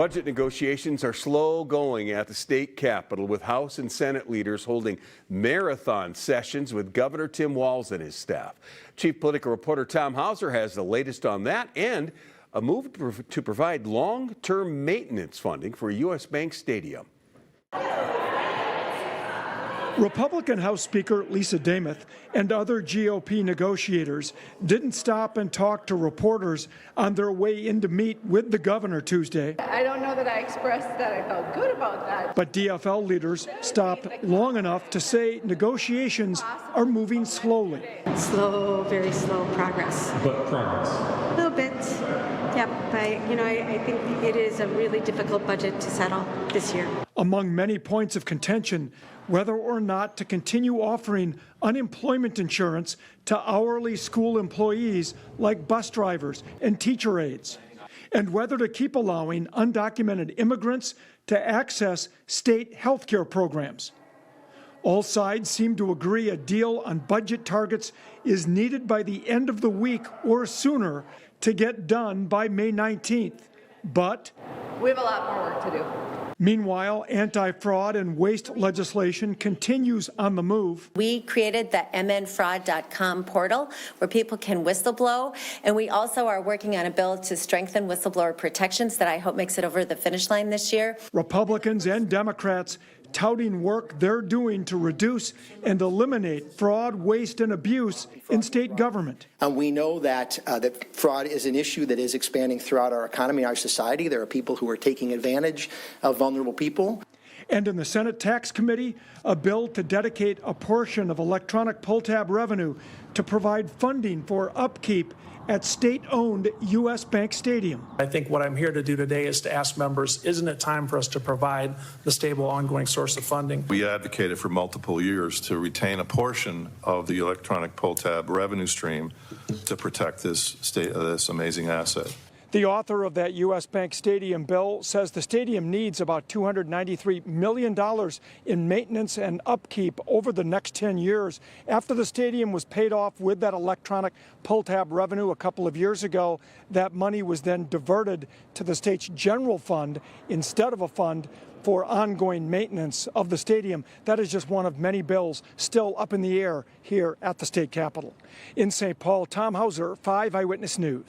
Budget negotiations are slow going at the state capitol, with House and Senate leaders holding marathon sessions with Governor Tim Walz and his staff. Chief Political Reporter Tom Hauser has the latest on that and a move to provide long-term maintenance funding for U.S. Bank Stadium. Republican House Speaker Lisa Demuth and other GOP negotiators didn't stop and talk to reporters on their way in to meet with the governor Tuesday. I don't know that I expressed that I felt good about that. But DFL leaders stopped long enough to say negotiations are moving slowly. Slow, very slow progress. But progress? A little bit. Yeah, but I think it is a really difficult budget to settle this year. Among many points of contention, whether or not to continue offering unemployment insurance to hourly school employees like bus drivers and teacher aides, and whether to keep allowing undocumented immigrants to access state health care programs. All sides seem to agree a deal on budget targets is needed by the end of the week or sooner to get done by May 19th. But we have a lot more work to do. Meanwhile, anti-fraud and waste legislation continues on the move. We created the mnfraud.com portal where people can whistleblow, and we also are working on a bill to strengthen whistleblower protections that I hope makes it over the finish line this year. Republicans and Democrats touting work they're doing to reduce and eliminate fraud, waste, and abuse in state government. We know that fraud is an issue that is expanding throughout our economy, our society. There are people who are taking advantage of vulnerable people. And in the Senate Tax Committee, a bill to dedicate a portion of electronic pull tab revenue to provide funding for upkeep at state-owned U.S. Bank Stadium. I think what I'm here to do today is to ask members, isn't it time for us to provide the stable, ongoing source of funding? We advocated for multiple years to retain a portion of the electronic pull tab revenue stream to protect this amazing asset. The author of that U.S. Bank Stadium bill says the stadium needs about $293 million in maintenance and upkeep over the next 10 years. After the stadium was paid off with that electronic pull tab revenue a couple of years ago, that money was then diverted to the state's general fund instead of a fund for ongoing maintenance of the stadium. That is just one of many bills still up in the air here at the state capitol. In St. Paul, Tom Hauser, 5 Eyewitness News.